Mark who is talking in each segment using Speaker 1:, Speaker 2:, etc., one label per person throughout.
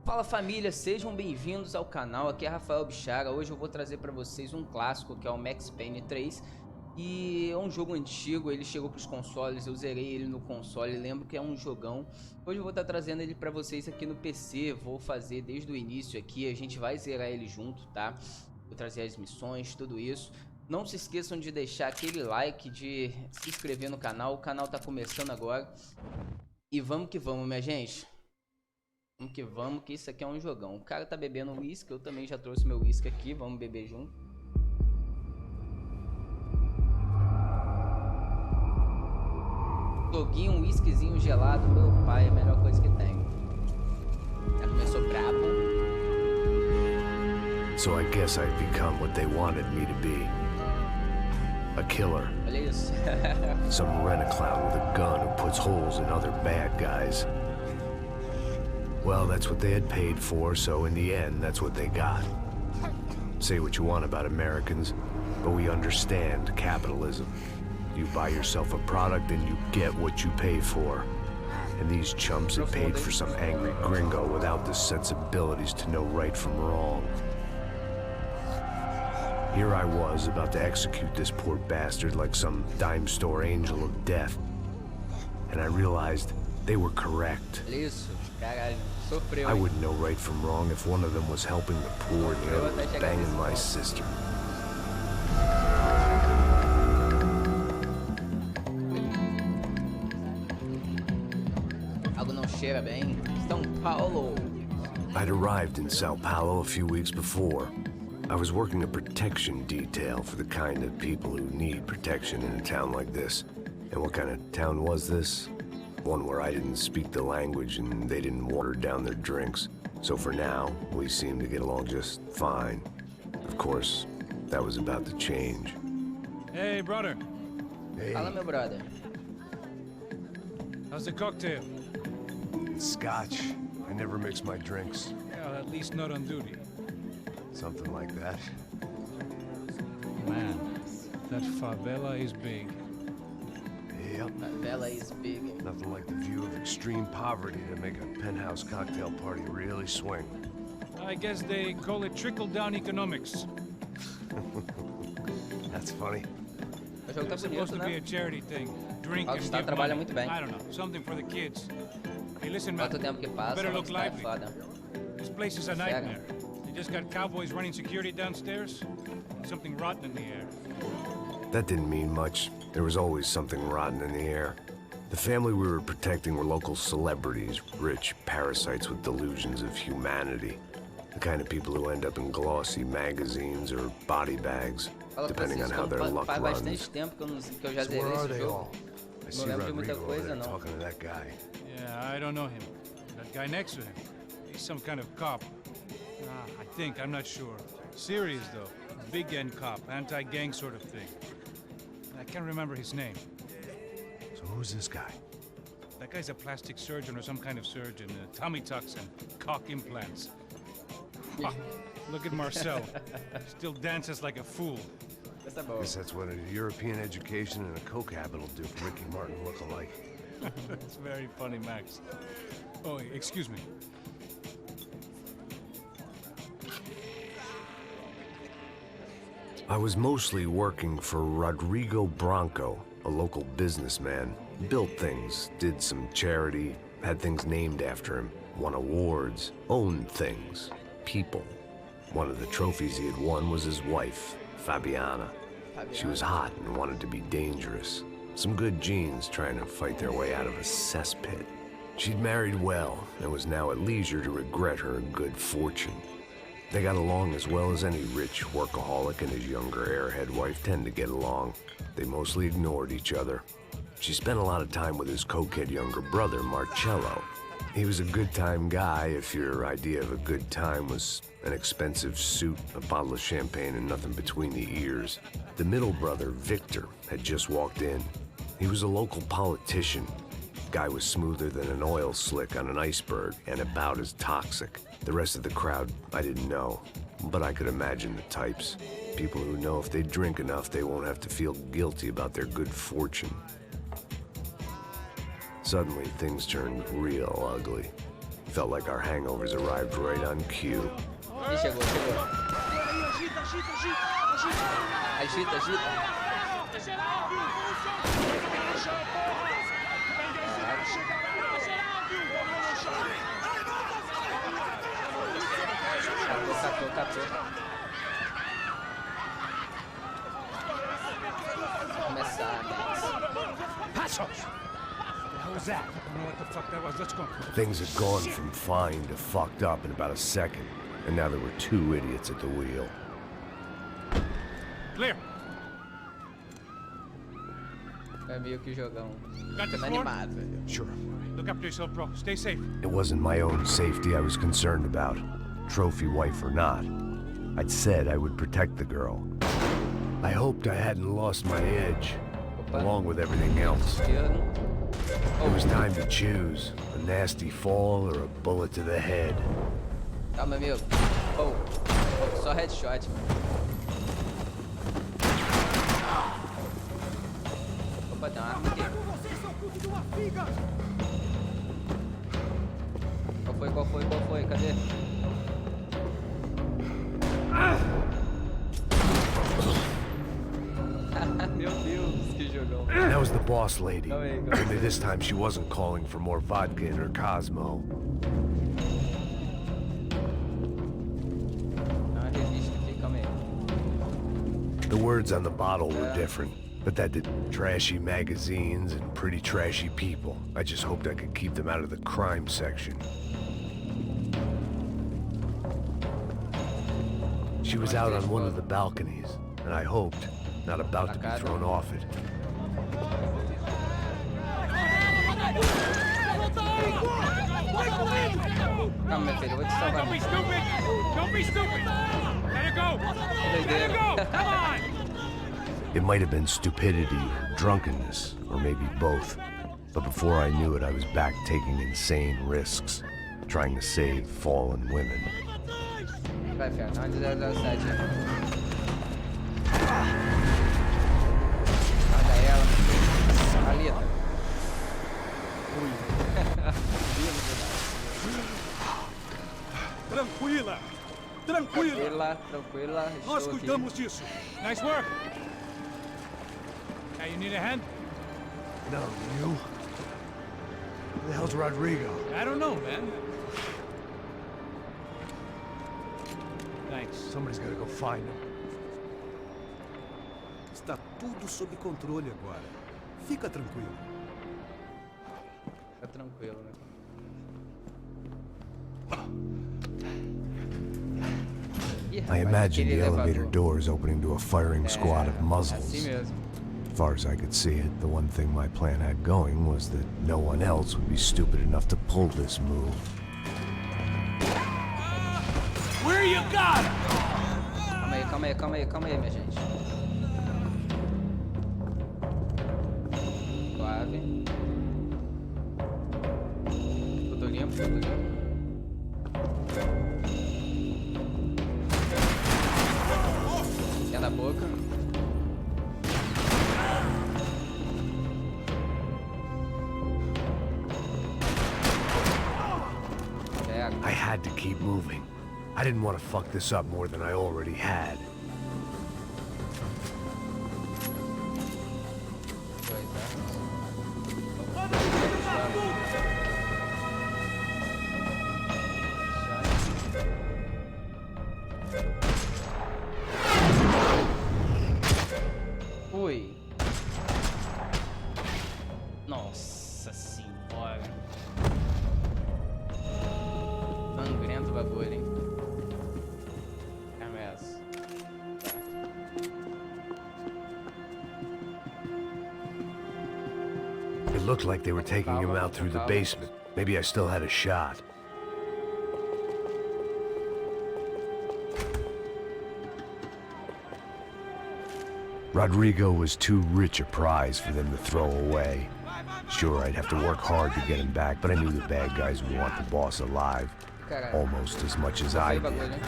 Speaker 1: Fala família, sejam bem-vindos ao canal, aqui é Rafael Bichara. Hoje eu vou trazer para vocês um clássico que é o Max Payne 3. E é um jogo antigo, ele chegou para os consoles, eu zerei ele no console, lembro que é um jogão. Hoje eu vou estar trazendo ele para vocês aqui no PC, vou fazer desde o início aqui, a gente vai zerar ele junto, tá? Vou trazer as missões, tudo isso. Não se esqueçam de deixar aquele like, de se inscrever no canal, o canal tá começando agora. E vamos que vamos, minha gente. Vamos que isso aqui é um jogão. O cara tá bebendo uísque, eu também já trouxe meu uísque aqui, vamos beber junto. Joguinho, um uísquezinho gelado, meu pai, é a melhor coisa que tem. Já começou brabo.
Speaker 2: So I guess I've become what they wanted me to be. A killer.
Speaker 1: Olha isso.
Speaker 2: Some rent-a-clown with a gun who puts holes in other bad guys. Well, that's what they had paid for, so in the end, that's what they got. Say what you want about Americans, but we understand capitalism. You buy yourself a product and you get what you pay for. And these chumps had paid for some angry gringo without the sensibilities to know right from wrong. Here I was, about to execute this poor bastard like some dime store angel of death. And I realized they were correct.
Speaker 1: Isso, caralho, sofreu.
Speaker 2: I wouldn't know right from wrong if one of them was helping the poor and the other was banging my sister.
Speaker 1: Algo não cheira bem. São Paulo.
Speaker 2: I'd arrived in São Paulo a few weeks before. I was working a protection detail for the kind of people who need protection in a town like this. And what kind of town was this? One where I didn't speak the language and they didn't water down their drinks. So for now, we seemed to get along just fine. Of course, that was about to change.
Speaker 3: Hey, brother.
Speaker 2: Hey,
Speaker 1: Fala, meu brother.
Speaker 3: How's the cocktail?
Speaker 2: it's scotch. I never mix my drinks.
Speaker 3: Yeah, at least not on duty.
Speaker 2: Something like that.
Speaker 3: Man, that favela is big.
Speaker 2: Yep.
Speaker 1: Favela is big.
Speaker 2: Nothing like the view of extreme poverty to make a penthouse cocktail party really swing.
Speaker 3: I guess they call it trickle-down economics.
Speaker 2: That's funny.
Speaker 1: O jogo tá
Speaker 3: It's supposed
Speaker 1: bonito,
Speaker 3: to be
Speaker 1: né?
Speaker 3: a charity thing. Drink and
Speaker 1: Rockstar
Speaker 3: give
Speaker 1: trabalha
Speaker 3: money.
Speaker 1: muito bem.
Speaker 3: I don't know, something for the kids. Hey, listen, man.
Speaker 1: Quanto tempo que passa,
Speaker 3: Better look
Speaker 1: Rockstar é
Speaker 3: lively.
Speaker 1: foda.
Speaker 3: This place is a nightmare. They just got cowboys running security downstairs. Something rotten in the air.
Speaker 2: That didn't mean much. There was always something rotten in the air. The family we were protecting were local celebrities, rich parasites with delusions of humanity. The kind of people who end up in glossy magazines or body bags,
Speaker 1: Fala pra
Speaker 2: depending on
Speaker 1: vocês,
Speaker 2: how their luck
Speaker 1: faz
Speaker 2: runs.
Speaker 1: bastante tempo que eu já
Speaker 2: So
Speaker 1: zerei
Speaker 2: where are
Speaker 1: esse
Speaker 2: they
Speaker 1: jogo.
Speaker 2: all? I
Speaker 1: Não
Speaker 2: see
Speaker 1: lembro de muita
Speaker 2: Rodrigo over
Speaker 1: coisa,
Speaker 2: there
Speaker 1: não.
Speaker 2: talking to that guy.
Speaker 3: Yeah, I don't know him. That guy next to him. He's some kind of cop. I think, I'm not sure. Serious, though. Big end cop, anti-gang sort of thing. I can't remember his name.
Speaker 2: So who's this guy?
Speaker 3: That guy's a plastic surgeon or some kind of surgeon. Tummy tucks and cock implants. Ha, look at Marcel. Still dances like a fool.
Speaker 1: Essa é
Speaker 2: I
Speaker 1: boa.
Speaker 2: guess that's what a European education and a coke habit will do for Ricky Martin look-alike.
Speaker 3: That's very funny, Max. Oh, excuse me.
Speaker 2: I was mostly working for Rodrigo Branco, a local businessman. Built things, did some charity, had things named after him, won awards, owned things, people. One of the trophies he had won was his wife, Fabiana. She was hot and wanted to be dangerous. Some good genes trying to fight their way out of a cesspit. She'd married well and was now at leisure to regret her good fortune. They got along as well as any rich workaholic and his younger airhead wife tend to get along. They mostly ignored each other. She spent a lot of time with his cokehead younger brother, Marcello. He was a good-time guy if your idea of a good time was an expensive suit, a bottle of champagne, and nothing between the ears. The middle brother, Victor, had just walked in. He was a local politician. Guy was smoother than an oil slick on an iceberg and about as toxic. The rest of the crowd, I didn't know, but I could imagine the types. People who know if they drink enough, they won't have to feel guilty about their good fortune. Suddenly, things turned real ugly. Felt like our hangovers arrived right on cue.
Speaker 1: Ih, chegou. Agita. Catou. Começar,
Speaker 3: Pasos! What the hell was that? I don't know what the fuck that was. Let's go.
Speaker 2: Things had gone from fine to fucked up in about a second, and now there were two idiots at the wheel.
Speaker 3: Clear.
Speaker 1: É meio que jogão.
Speaker 3: Got the floor?
Speaker 1: Animado, velho.
Speaker 2: Sure.
Speaker 3: Look after yourself, bro. Stay safe.
Speaker 2: It wasn't my own safety I was concerned about, trophy wife or not. I'd said I would protect the girl. I hoped I hadn't lost my edge, along with everything else. It was time to choose, a nasty fall or a bullet to the head.
Speaker 1: Calma, amigo. Oh, só headshot, mano. Opa, tem uma arma aqui. Qual foi? Cadê? Meu Deus, que jogão.
Speaker 2: That was the boss lady.
Speaker 1: Calma aí.
Speaker 2: Only this time she wasn't calling for more vodka in her Cosmo.
Speaker 1: Dá uma revista aqui, calma aí.
Speaker 2: The words on the bottle were different, but that did trashy magazines and pretty trashy people. I just hoped I could keep them out of the crime section. She was out on one of the balconies, and I hoped, not about to be thrown off it.
Speaker 1: Calma, meu filho, eu vou te salvar.
Speaker 3: Don't be stupid! Don't be stupid! Let her go! Let her go! Come on!
Speaker 2: It might have been stupidity or drunkenness, or maybe both. But before I knew it, I was back taking insane risks, trying to save fallen women.
Speaker 1: Vai, Fer, dá uma de 007. Mata ela. Alita. Ui.
Speaker 3: Tranquila!
Speaker 1: Tranquila.
Speaker 3: Nós
Speaker 1: Estou aqui.
Speaker 3: cuidamos disso. Nice work. Hey, you need a hand?
Speaker 2: No, you? Who the hell's Rodrigo?
Speaker 3: I don't know, man. Thanks.
Speaker 2: Somebody's gotta go find him.
Speaker 4: Está tudo sob controle agora. Fica tranquilo.
Speaker 1: Fica tranquilo, né? Ih,
Speaker 2: I
Speaker 1: rapaz,
Speaker 2: imagined
Speaker 1: aquele
Speaker 2: the elevator
Speaker 1: elevador.
Speaker 2: doors opening to a firing squad of
Speaker 1: Assim
Speaker 2: muzzles.
Speaker 1: mesmo.
Speaker 2: As far as I could see it, the one thing my plan had going was that no one else would be stupid enough to pull this move.
Speaker 3: Where you got it?
Speaker 1: Calma aí, minha gente. Suave. Tudo limpo. Pé na boca.
Speaker 2: I had to keep moving. I didn't want to fuck this up more than I already had.
Speaker 1: Ui. Nossa senhora. Sangrento o bagulho, hein? Começa.
Speaker 2: It looked like they were taking him out through the basement. Maybe I still had a shot. Rodrigo was too rich a prize for them to throw away. Sure, I'd have to work hard to get him back, but I knew the bad guys would want the boss alive.
Speaker 1: Caralho.
Speaker 2: Almost as much as I
Speaker 1: Esse
Speaker 2: did.
Speaker 1: bagulho, hein?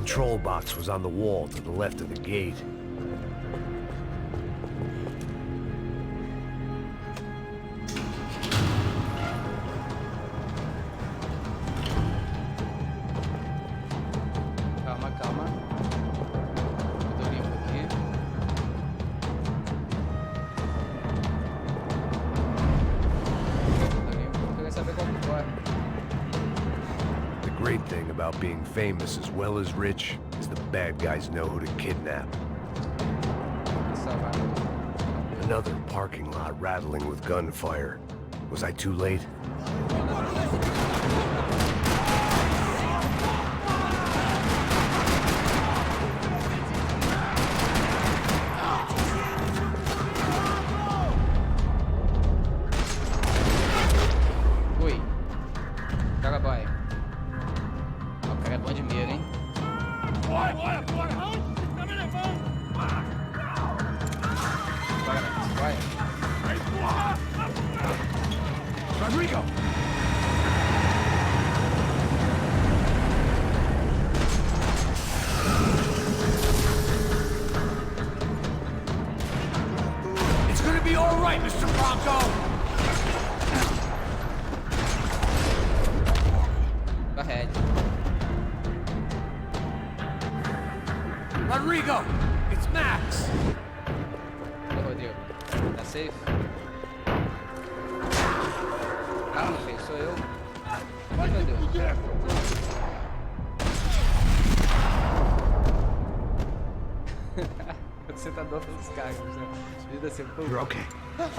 Speaker 2: control box was on the wall to the left of the gate.
Speaker 1: Calma, calma. Eu tô limpo aqui. Tô limpo, eu queria saber qual que corre.
Speaker 2: The great thing about being famous as well as rich is the bad guys know who to kidnap. Another parking lot rattling with gunfire. Was I too late?
Speaker 1: Ui. Cara boy. Ó, o cara é bom de mira, hein? Bora, vai.
Speaker 2: Rodrigo! It's gonna be all right, Mr. Branco!
Speaker 1: Go ahead.
Speaker 2: Rodrigo! It's Max!
Speaker 1: Oi, Rodrigo. Tá safe? Calma, filho, sou eu. Ai, meu Deus. Você tá dando pelos carros, né? Vida assim, pô.
Speaker 2: You're okay.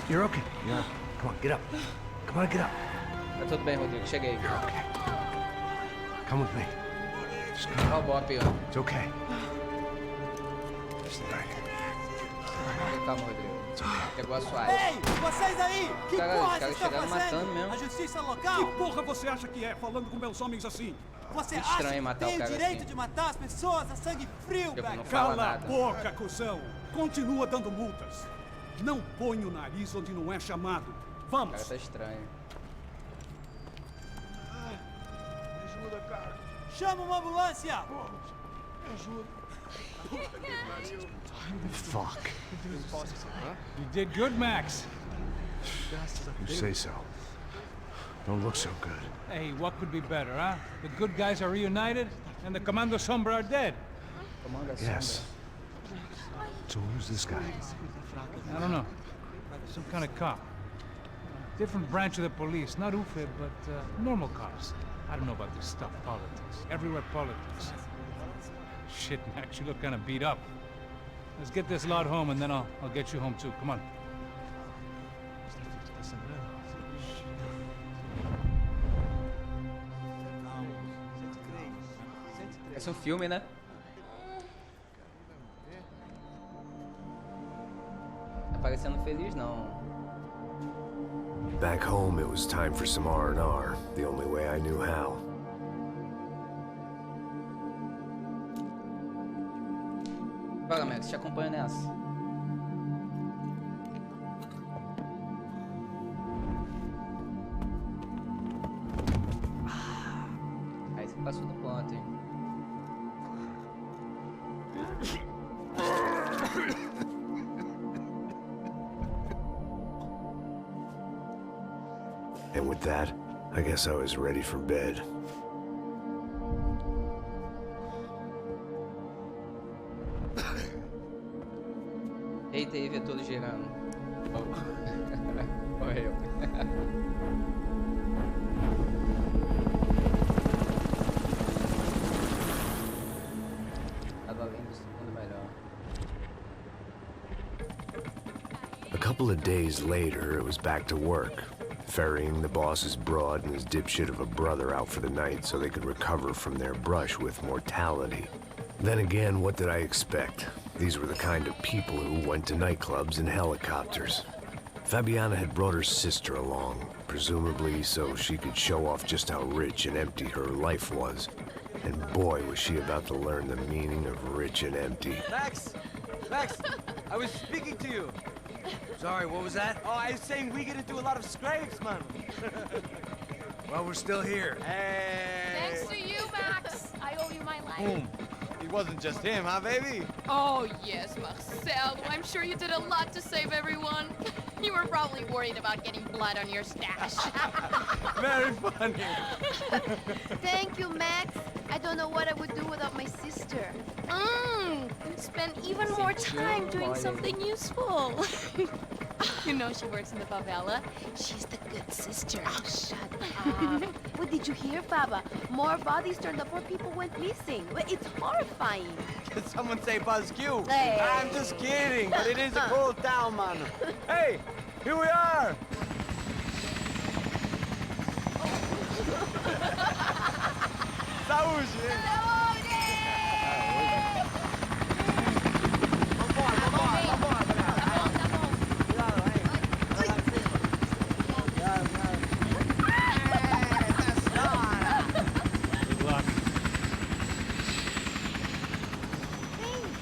Speaker 2: You're okay. Yeah. Come on, get up. Come on, get up.
Speaker 1: Tá tudo bem, Rodrigo. Cheguei.
Speaker 2: You're okay. Come with me. Just come.
Speaker 1: Ó o bop, ó.
Speaker 2: It's okay. Just right.
Speaker 1: Calma, Rodrigo. Pegou a sua área.
Speaker 5: Ei, vocês aí! Que
Speaker 1: Cara,
Speaker 5: porra
Speaker 1: os caras
Speaker 5: vocês estão
Speaker 1: chegaram
Speaker 5: fazendo?
Speaker 1: matando mesmo.
Speaker 5: A justiça local?
Speaker 3: Que porra você acha que é, falando com meus homens assim?
Speaker 5: Você
Speaker 1: Muito
Speaker 5: acha
Speaker 1: estranho
Speaker 5: que
Speaker 1: matar o
Speaker 5: tem o
Speaker 1: cara
Speaker 5: direito
Speaker 1: assim.
Speaker 5: de matar as pessoas a sangue frio,
Speaker 1: Eu
Speaker 5: velho?
Speaker 1: não fala
Speaker 3: Cala a
Speaker 1: nada.
Speaker 3: boca, cuzão. Continua dando multas. Não põe o nariz onde não é chamado.
Speaker 1: O
Speaker 3: Vamos.
Speaker 1: cara tá estranho.
Speaker 5: Chama uma ambulância!
Speaker 2: Fuck.
Speaker 3: You did good, Max.
Speaker 2: You say so. Don't look so good.
Speaker 3: Hey, what could be better, huh? The good guys are reunited, and the Commando Sombra are dead.
Speaker 1: Comanda a
Speaker 2: Yes. So who's this guy?
Speaker 3: I don't know. Some kind of cop. Different branch of the police. Not UFE, but normal cops. I don't know about this stuff, politics. Everywhere politics. Shit, Max, you look kind of beat up. Let's get this lot home, and then I'll get you home too. Come on.
Speaker 1: Parece um filme, né? Tá parecendo feliz, não.
Speaker 2: Back home, it was time for some R&R, the only way I knew how.
Speaker 1: Bora, Max, te acompanho nessa. Aí você passou do ponto, hein?
Speaker 2: And with that, I guess I was ready for bed.
Speaker 1: Eita, aí vê todo girando. Oh. Morreu. Nada além do segundo melhor.
Speaker 2: A couple of days later, it was back to work, ferrying the boss's broad and his dipshit of a brother out for the night so they could recover from their brush with mortality. Then again, what did I expect? These were the kind of people who went to nightclubs in helicopters. Fabiana had brought her sister along, presumably so she could show off just how rich and empty her life was. And boy, was she about to learn the meaning of rich and empty.
Speaker 6: Max! Max! I was speaking to you!
Speaker 7: Sorry, what was that?
Speaker 6: Oh, I was saying we get to do a lot of scrapes, man!
Speaker 7: Well, we're still here.
Speaker 6: Hey!
Speaker 8: Thanks to you, Max. I owe you my life.
Speaker 7: Boom.
Speaker 6: It wasn't just him, huh, baby?
Speaker 8: Oh, yes, Marcel. I'm sure you did a lot to save everyone. You were probably worried about getting blood on your stash.
Speaker 6: Very funny.
Speaker 9: Thank you, Max. I don't know what I would do without my sister.
Speaker 8: You'd spend even more time doing something useful. You know she works in the favela. She's the good sister.
Speaker 9: Oh, shut up. What did you hear, Baba? More bodies turned up, more people went missing. It's horrifying.
Speaker 6: Did someone say Buzz Q?
Speaker 9: Hey.
Speaker 6: I'm just kidding, but it is a cool town, man. Hey, here we are. Saúde.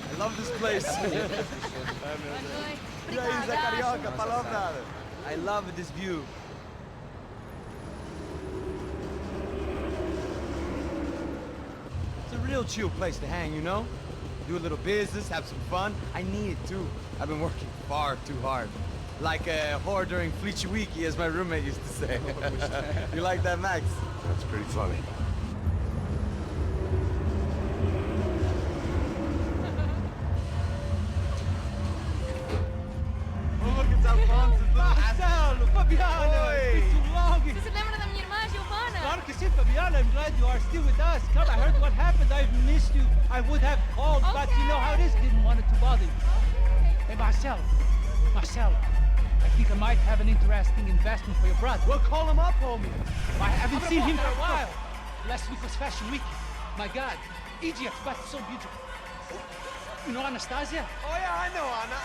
Speaker 6: I love this place. E aí, Zé Carioca, falou, brother. I love this view. It's a real chill place to hang, you know? Do a little business, have some fun. I need it too. I've been working far too hard. Like a whore during Fleechy Weeky, as my roommate used to say. You like that, Max?
Speaker 2: That's pretty funny.
Speaker 6: Oh, look, it's Alfonso's little
Speaker 5: Marcelo, Fabiana,
Speaker 6: Oi.
Speaker 5: it's too long.
Speaker 8: Você se lembra da minha irmã, Giovanna?
Speaker 5: Claro que sim, Fabiana. I'm glad you are still with us. Come, I heard what happened. I've missed you. I would have called, but you know how it is. Didn't want it to bother you. Hey, Marcelo, I think I might have an interesting investment for your brother.
Speaker 6: Well, call him up, homie.
Speaker 5: I haven't seen him for a while. Last week was Fashion Week. My God, Egypt, but so beautiful. You know Anastasia?
Speaker 6: Oh, yeah, I know, Anna.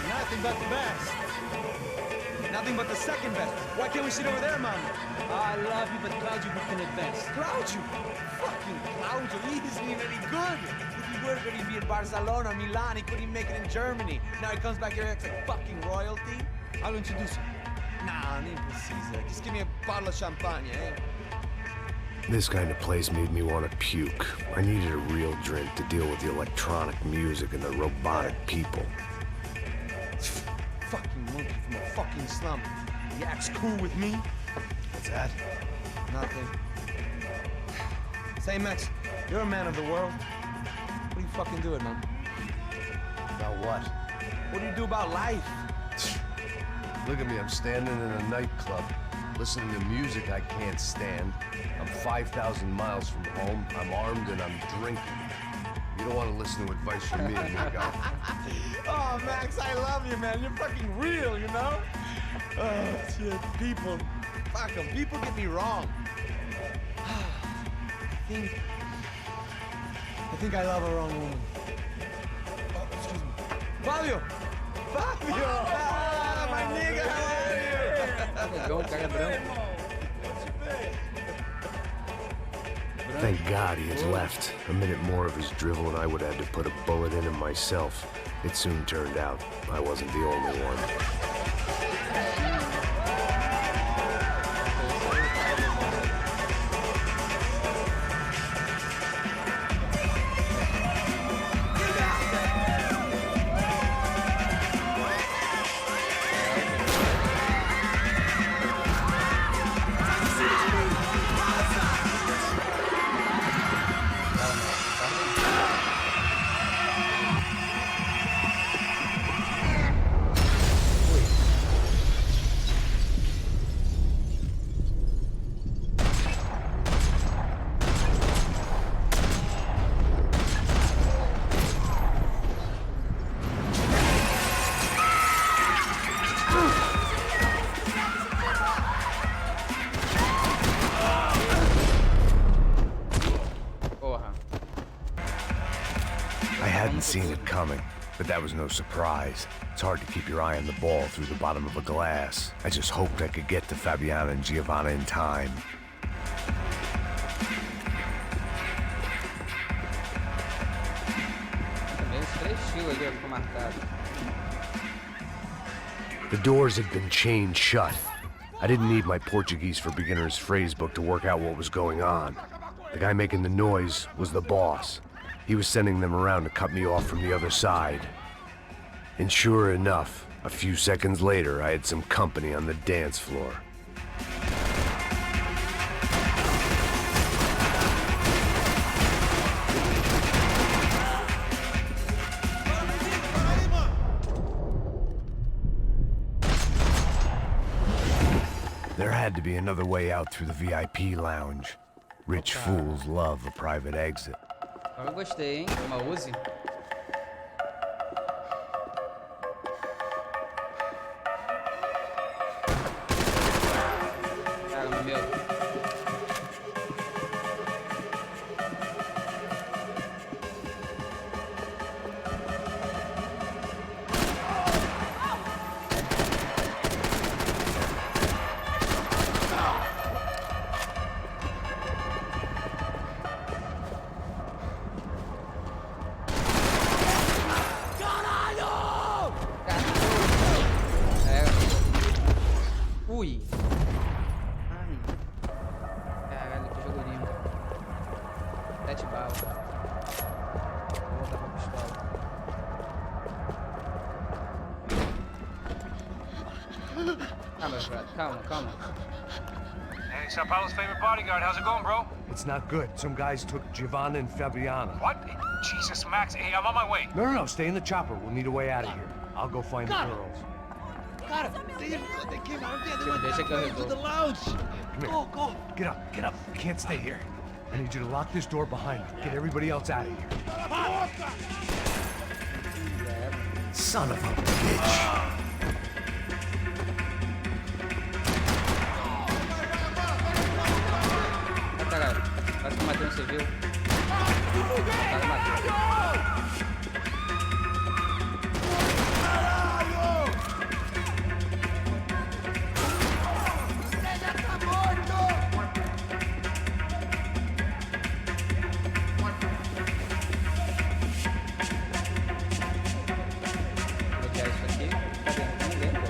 Speaker 5: Nothing but the best.
Speaker 6: Nothing but the second best. Why can't we sit over there, man?
Speaker 5: I love you, but Claudio booked in advance.
Speaker 6: Claudio? Fucking Claudio, he isn't even any good. If he were going to be in Barcelona, Milan, he couldn't make it in Germany. Now he comes back here and acts like fucking royalty.
Speaker 5: I'll introduce you.
Speaker 6: Nah, nem precisa. Just give me a bottle of champagne, eh?
Speaker 2: This kind of place made me want to puke. I needed a real drink to deal with the electronic music and the robotic people.
Speaker 6: Fucking monkey from a fucking slum. He acts cool with me.
Speaker 2: What's that?
Speaker 6: Nothing. Say, Max, you're a man of the world. What do you fucking do it, man?
Speaker 2: About what?
Speaker 6: What do you do about life?
Speaker 2: Look at me, I'm standing in a nightclub, listening to music I can't stand. I'm 5,000 miles from home, I'm armed, and I'm drinking. You don't want to listen to advice from me, amigo.
Speaker 6: Oh, Max, I love you, man. You're fucking real, you know? Oh, shit, people. Fuck 'em. People get me wrong. I think I love a wrong woman. Oh, excuse me. Fabio! Fabio! Ah, my nigga, how are you?
Speaker 1: Legal, cara branco.
Speaker 2: Thank God he had left. A minute more of his drivel and I would have had to put a bullet in him myself. It soon turned out I wasn't the only one. hadn't seen it coming, but that was no surprise. It's hard to keep your eye on the ball through the bottom of a glass. I just hoped I could get to Fabiana and Giovanna in time. The doors had been chained shut. I didn't need my Portuguese for Beginners phrase book to work out what was going on. The guy making the noise was the boss. He was sending them around to cut me off from the other side. And sure enough, a few seconds later, I had some company on the dance floor. There had to be another way out through the VIP lounge. Rich fools love a private exit.
Speaker 1: Eu gostei, hein? Uma Uzi. Caramba, meu. Ui. Ai. Caralho, que jogo lindo. 7 balas. Vou voltar pra pistola. Calma, brother. Calma.
Speaker 3: Hey, São Paulo's favorite bodyguard. How's it going, bro?
Speaker 2: It's not good. Some guys took Giovanna and Fabiana.
Speaker 3: What? Jesus, Max. Hey, I'm on my way.
Speaker 2: No. Stay in the chopper. We'll need a way out of here. I'll go find the girls.
Speaker 5: Cara, they came out there. They went
Speaker 1: Deixa que eu
Speaker 5: to the
Speaker 1: resolvo.
Speaker 5: lounge.
Speaker 2: Go. Get up. You can't stay here. I need you to lock this door behind me. Get everybody else out of here. Son of a bitch.
Speaker 1: Ah, caralho. Quase que matei um civil. O cara matou. Bloquear isso aqui. Cadê? Ninguém, pô.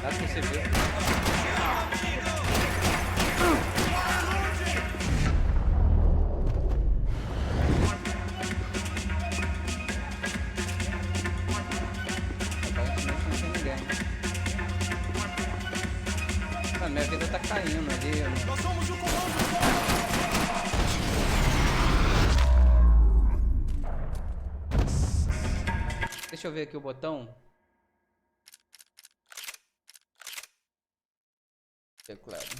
Speaker 1: Dá pra você ver. Aparentemente não tem ninguém. Ah, minha vida tá caindo ali.
Speaker 5: Nós somos o comando.
Speaker 1: Deixa eu ver aqui o botão. Teclado.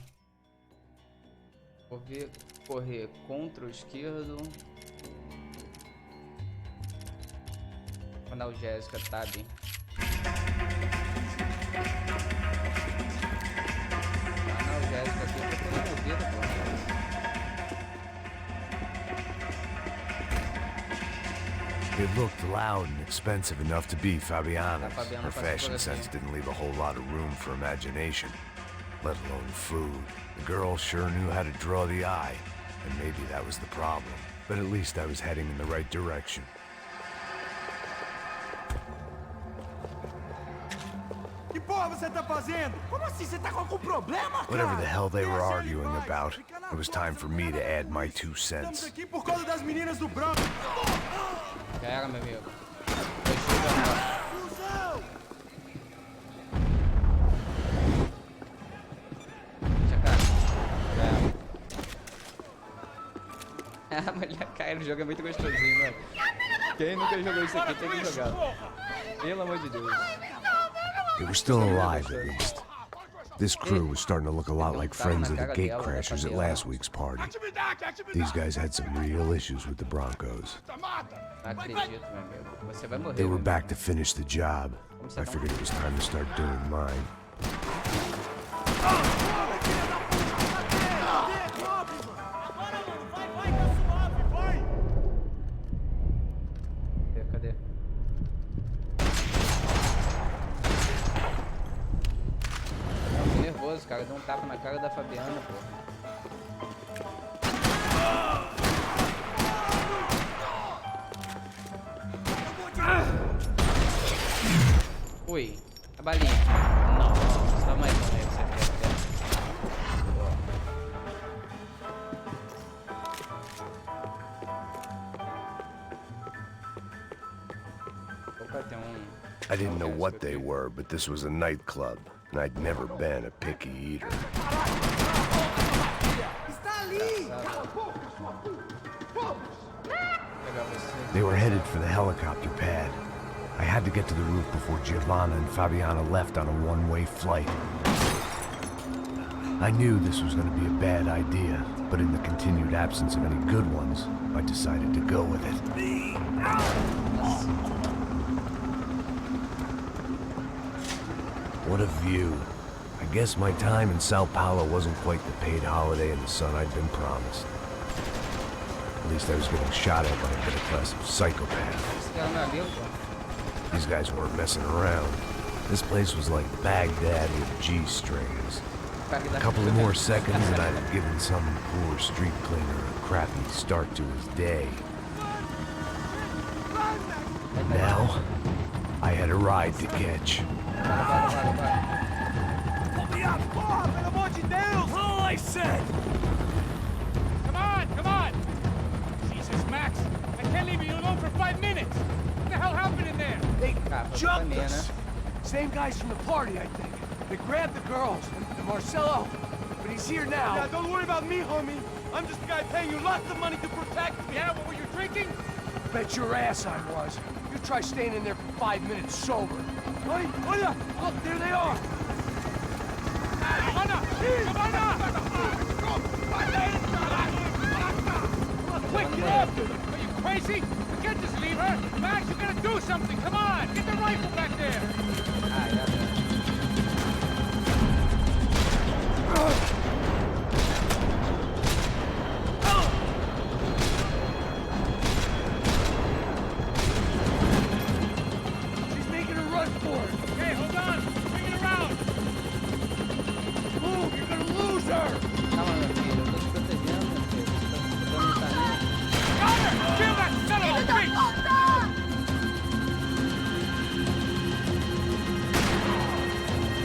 Speaker 1: Vou ver, correr Ctrl esquerdo. Analgésica, tab. Analgésica aqui, eu tô procurando a vida, pô.
Speaker 2: It looked loud and expensive enough to be Fabiana's.
Speaker 1: Fabiana
Speaker 2: Her
Speaker 1: faz
Speaker 2: fashion
Speaker 1: coisa
Speaker 2: sense
Speaker 1: assim.
Speaker 2: didn't leave a whole lot of room for imagination, let alone food. The girl sure knew how to draw the eye, and maybe that was the problem. But at least I was heading in the right direction.
Speaker 5: Que porra você tá fazendo? Como assim? Você tá com algum problema, cara?
Speaker 2: Whatever the hell they were arguing about, it was time for me to add my 2
Speaker 5: Estamos
Speaker 2: cents.
Speaker 5: aqui por causa das meninas do Branco.
Speaker 1: Já era, meu amigo. Deixa eu ver.
Speaker 5: Fusão!
Speaker 1: Deixa cá. Já era. A mulher cai no jogo é muito gostosinho, mano. Quem nunca jogou isso aqui tem que jogar. Pelo amor de Deus.
Speaker 2: They were still alive, at least. This crew was starting to look a lot like friends of the gatecrashers at last week's party. These guys had some real issues with the Broncos.
Speaker 1: Não acredito, meu amigo. Você vai morrer.
Speaker 2: They were
Speaker 1: meu
Speaker 2: back to finish the job. I figured it was time to start doing mine.
Speaker 1: soco na cara da Fabiana, pô. Oi, a balinha. Nossa, toma aí, você quer. Opa, tem
Speaker 2: I didn't know what they were, but this was a nightclub, and I'd never been a picky eater. They were headed for the helicopter pad. I had to get to the roof before Giovanna and Fabiana left on a one-way flight. I knew this was going to be a bad idea, but in the continued absence of any good ones, I decided to go with it. What a view. I guess my time in São Paulo wasn't quite the paid holiday in the sun I'd been promised. At least I was getting shot at by a middle-class psychopath. These guys weren't messing around. This place was like Baghdad with G-strings. A couple of more seconds and I'd have given some poor street cleaner a crappy start to his day. And now, I had a ride to catch.
Speaker 6: Pull me up, Bob, and I want you down! That's all I said!
Speaker 5: Come on! Jesus, Max! I can't leave you alone for 5 minutes! What the hell happened in there?
Speaker 6: They jumped us! Same guys from the party, I think. They grabbed the girls, and Marcelo, but he's here now.
Speaker 10: Yeah, don't worry about me, homie. I'm just the guy paying you lots of money to protect me.
Speaker 5: Yeah, what were you drinking?
Speaker 6: Bet your ass I was. You try staying in there for 5 minutes sober. Hey, oh yeah, look, there they are.
Speaker 5: Quick, get after them! Are you crazy? You can't just leave her! Max, you gotta do something! Come on! Get the rifle back there!
Speaker 6: She's making a run for it.
Speaker 5: Okay, hold on! Bring it around!
Speaker 6: Move, you're gonna lose her!
Speaker 1: Calma, meu filho, eu tô te protegendo, meu filho. Eu tô no caminho.
Speaker 5: Got her! Kill that son of a bitch!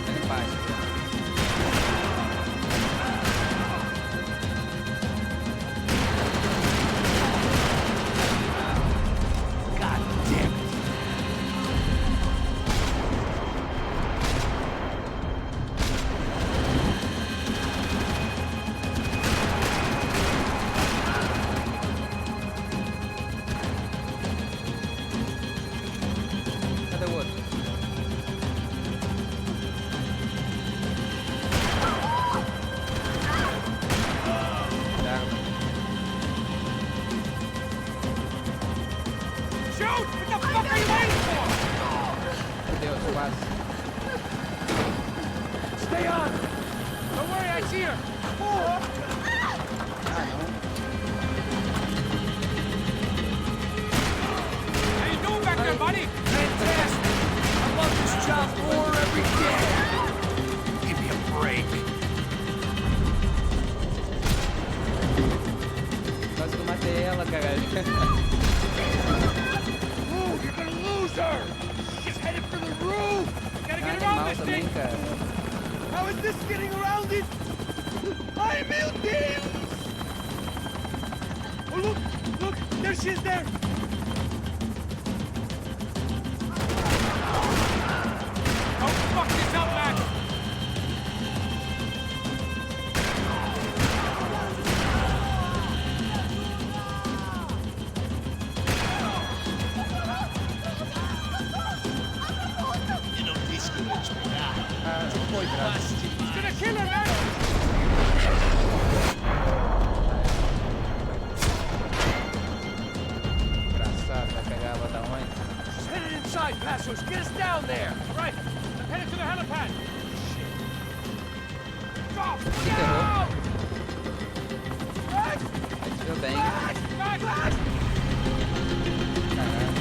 Speaker 1: Tá em paz, filho.
Speaker 6: God damn it!
Speaker 1: Cadê o outro?
Speaker 5: Shoot! What the fuck are you waiting for?
Speaker 1: Meu Deus, quase.
Speaker 6: Stay on!
Speaker 5: Don't worry, I see her!
Speaker 1: Ah, não.
Speaker 5: How you doing back there, buddy?
Speaker 6: Fantastic! I love this job more every day! Give me a break!
Speaker 1: Quase que eu matei ela, caralho.
Speaker 6: Move, you're gonna lose her! She's headed for the roof!
Speaker 5: Gotta
Speaker 1: Ah,
Speaker 5: get around
Speaker 1: animal
Speaker 5: this
Speaker 1: também,
Speaker 5: thing!
Speaker 1: cara.
Speaker 10: How is this getting around it? I'm meu Deus! Oh, look, there she is there.
Speaker 5: Don't fuck this up, Max! He's gonna kill her, Max!
Speaker 1: Engraçado, vai pegar ela da onde?
Speaker 6: She's headed inside, Passos! Get us down there!
Speaker 5: All right, I'm headed to the helipad. Stop!
Speaker 1: Enterrou.
Speaker 5: Max!
Speaker 1: Atirou bem.
Speaker 5: Max!
Speaker 1: Caralho.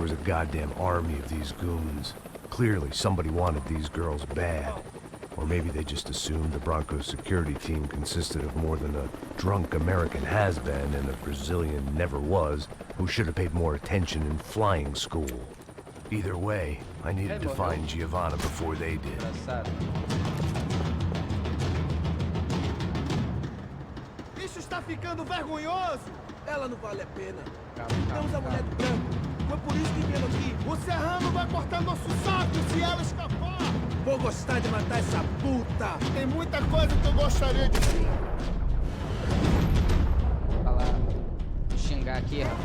Speaker 2: was a goddamn army of these goons. Clearly, somebody wanted these girls bad. Or maybe they just assumed the Broncos security team consisted of more than a drunk American has-been and a Brazilian never-was who should have paid more attention in flying school. Either way, I needed to find Giovanna before they did.
Speaker 10: Isso está ficando vergonhoso! Ela não vale a pena.
Speaker 1: Calma.
Speaker 10: Temos a mulher do branco. Foi por isso que viemos aqui. O Serrano vai cortar nosso saco se ela escapar. Vou gostar de matar essa puta. Tem muita coisa que eu gostaria de...
Speaker 1: Falar. Vou xingar aqui, rapaz.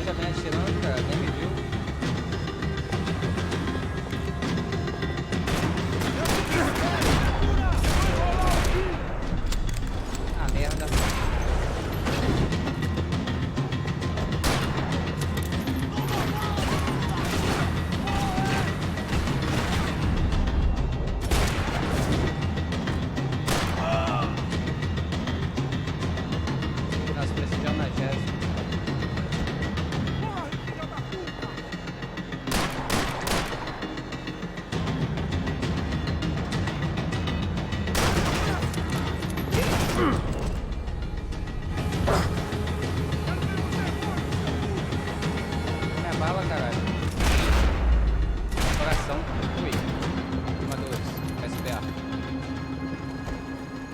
Speaker 1: Já vem atirando, cara, nem me viu. Ah, merda. Nossa, preciso de analgésicos. Minha bala, caralho. Coração. Ui. 1, 2. SPA.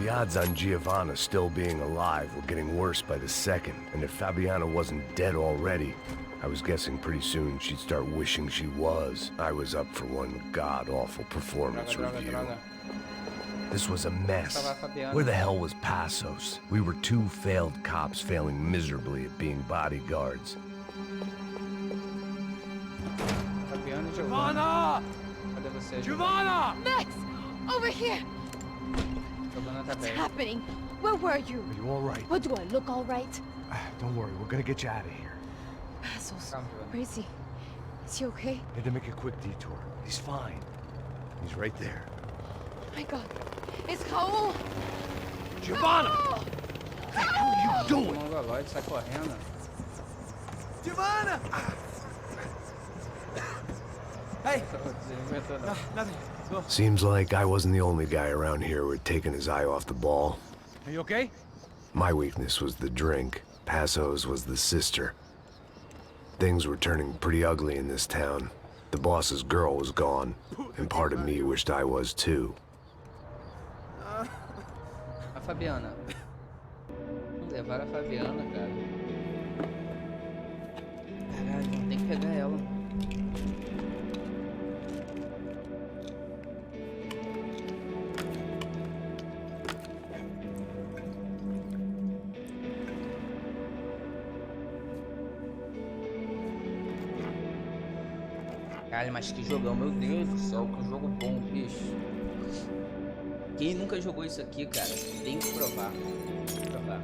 Speaker 2: The odds on Giovanna still being alive were getting worse by the second, and if Fabiana wasn't dead already, I was guessing pretty soon she'd start wishing she was. I was up for one god-awful performance review. This was a mess. Where the hell was Passos? We were two failed cops failing miserably at being bodyguards.
Speaker 10: Giovanna!
Speaker 1: Cadê você?
Speaker 10: Giovanna!
Speaker 8: Max! Over here! What's happening? Where were you?
Speaker 4: Are you all right?
Speaker 8: What, do I look all right?
Speaker 4: Don't worry, we're gonna get you out of here.
Speaker 8: Passos. Where is he? Is he okay?
Speaker 4: Had to make a quick detour. He's fine. He's right there.
Speaker 8: My God. It's Raul!
Speaker 4: Giovanna!
Speaker 8: Raul!
Speaker 4: What the hell are you doing?
Speaker 1: O mongoloide sai correndo.
Speaker 10: Giovanna! Hey! Nothing. Go.
Speaker 2: Seems like I wasn't the only guy around here who had taken his eye off the ball.
Speaker 10: Are you okay?
Speaker 2: My weakness was the drink. Passos was the sister. Things were turning pretty ugly in this town. The boss's girl was gone, and part of me wished I was too.
Speaker 1: A Fabiana. Levar a Fabiana, cara. Caralho, tem que pegar ela. Caralho, mas que jogão, meu Deus do céu, que jogo bom, bicho. Quem nunca jogou isso aqui, cara, tem que provar. Tem que provar.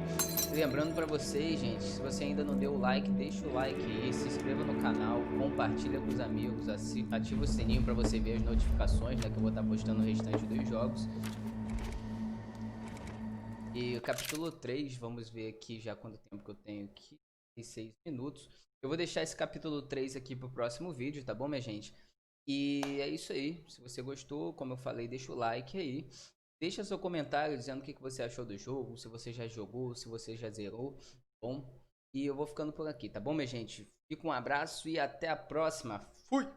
Speaker 1: lembrando pra vocês, gente, se você ainda não deu o like, deixa o like aí, se inscreva no canal, compartilha com os amigos, ativa o sininho pra você ver as notificações, né, que eu vou estar postando o restante dos jogos. E o capítulo 3, vamos ver aqui já quanto tempo que eu tenho aqui, 6 minutos. Eu vou deixar esse capítulo 3 aqui pro próximo vídeo, tá bom, minha gente? E é isso aí, se você gostou, como eu falei, deixa o like aí. Deixa seu comentário dizendo o que você achou do jogo, se você já jogou, se você já zerou, tá bom? E eu vou ficando por aqui, tá bom, minha gente? Fica um abraço e até a próxima. Fui!